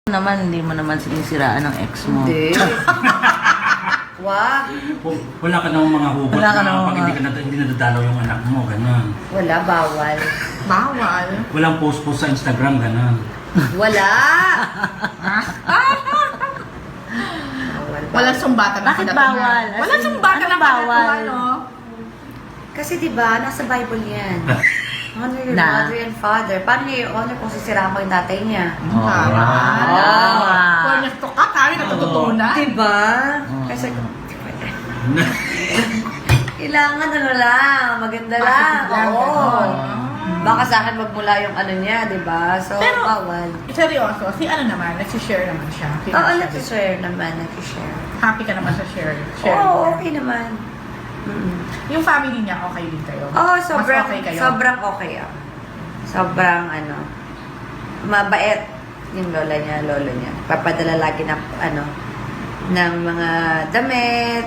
Naman, hindi mo naman sinisiraan ng ex mo. Hindi. Wag. Wala ka namang mga hugot Wala ka na namang pag hindi nadadalaw yung anak mo, gano'n. Wala, bawal. Bawal. Walang post-post sa Instagram, gano'n. Wala. Walang sumbatan na Bakit kadatingan. bawal? Walang sumbatan Ano na bawal? ano? Kasi diba, nasa Bible yan. Honor your Na? mother and father. Paano niya i-honor kung sisiraan mo yung tatay niya? Kung gusto ka, kami natututunan. Diba? Kasi, kailangan ano lang, maganda lang. lang, Oo. ganon. Baka sa akin magmula yung ano niya, diba? So, Pero- bawal. Seryoso, si ano naman, nagsishare naman siya. Oo, nag-share naman, nag-share. Happy ka naman sa share. Oo, okay naman. Yung family niya, okay din kayo? Oo, sobrang, Mas okay kayo? sobrang okay ah. Sobrang ano, mabait yung lola niya, lolo niya. Papadala lagi ng ano, ng mga damit,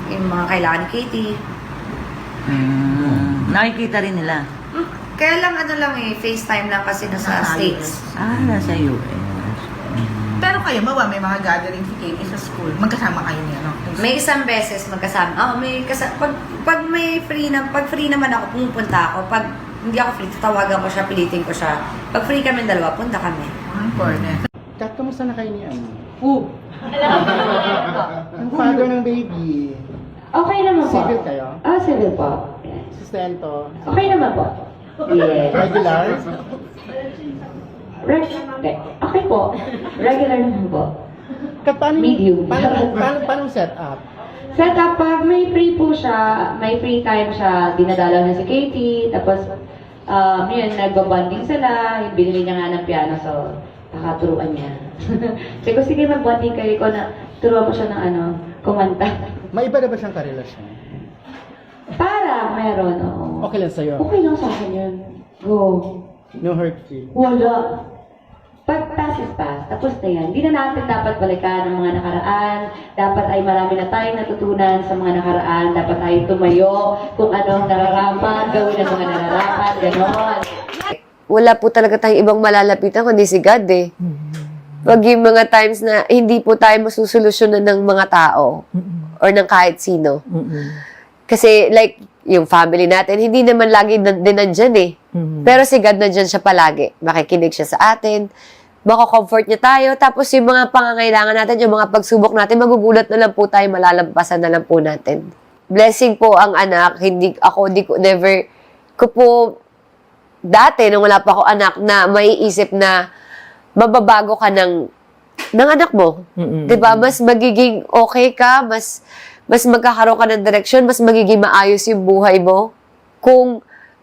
yung mga kailangan ni Katie. Nakikita rin nila. Kaya lang ano lang eh, FaceTime lang kasi nasa Nasa States. Nasa US. Pero kayo, may mga gathering si Katie sa school. Magkasama kayo niya, no? May isang beses magkasama. May pag may free na, pag free naman ako, pumupunta ako. Pag hindi ako free, tatawagan ko siya, pilitin ko siya. Pag free kami dalawa, punta kami. Important. Kat, kamusta na kayo ni ano? Ang father ng baby. Okay naman po. Civil kayo? Civil po. Sustento? Okay naman po. Yeah. Regular? Okay po. Regular naman po. Kat, paano, Medium. paano set up? Set up, pag may free po siya, may free time siya, dinadalaw na si Katie, tapos, yun, nagbabanding sila, binili niya nga ng piano, so, nakaturuan niya. Sabi ko, sige, magbanding kayo ko na, turuan mo siya ng ano, kumanta. May iba na ba siyang karelasyon? Para, meron, oo. Okay lang sa'yo? Okay lang sa akin yun. Go. No hurt feel? Wala. Pag pass is pass, tapos na yan. Hindi na natin dapat balikan ang mga nakaraan. Dapat ay marami na tayong natutunan sa mga nakaraan. Dapat tayo tumayo kung ano ang nararapat, gawin ang mga nararapat, gano'n. Wala po talaga tayong ibang malalapitan kundi si God eh. Pag yung mga times na hindi po tayo masusolusyonan ng mga tao or ng kahit sino. Kasi like, yung family natin, hindi naman lagi din nandyan eh. Pero si God nandyan siya palagi. Makikinig siya sa atin, mako-comfort niya tayo, tapos yung mga pangangailangan natin, yung mga pagsubok natin, magugulat na lang po tayo, malalampasan na lang po natin. Blessing po ang anak, never ko po, dati, nung wala pa ako anak, na maiisip na mababago ka ng anak mo. Diba? Mas magiging okay ka, mas magkakaroon ka ng direksyon, mas magiging maayos yung buhay mo kung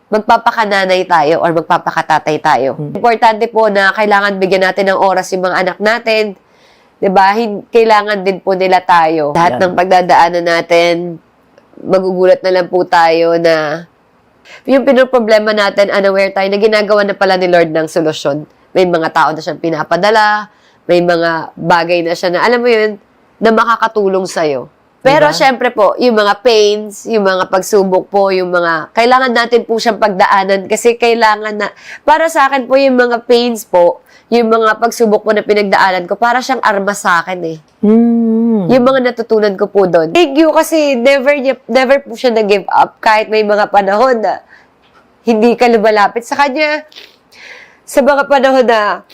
magpapakananay tayo or magpapakatatay tayo. Importante po na kailangan bigyan natin ng oras yung mga anak natin. Diba? Kailangan din po nila tayo. Lahat ng pagdadaanan natin, magugulat na lang po tayo na yung pinoproblema natin, unaware tayo na ginagawa na pala ni Lord ng solusyon. May mga tao na siyang pinapadala, may mga bagay na siya na, alam mo yun, na makakatulong sa'yo. Pero syempre po, yung mga pains, yung mga pagsubok po, yung mga, kailangan natin po siyang pagdaanan kasi kailangan na, para sa akin po yung mga pains po, yung mga pagsubok po na pinagdaanan ko, para siyang armas sa akin eh. Yung mga natutunan ko po doon. Thank you kasi never po siya nag-give up kahit may mga panahon na hindi ka lumalapit sa kanya. Sa mga panahon na,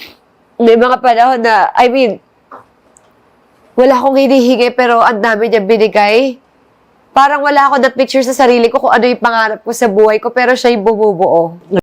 may mga panahon na, I mean, wala akong hinihingi pero ang dami niya binigay. Parang wala ako na picture sa sarili ko kung ano yung pangarap ko sa buhay ko pero siya yung bumubuo.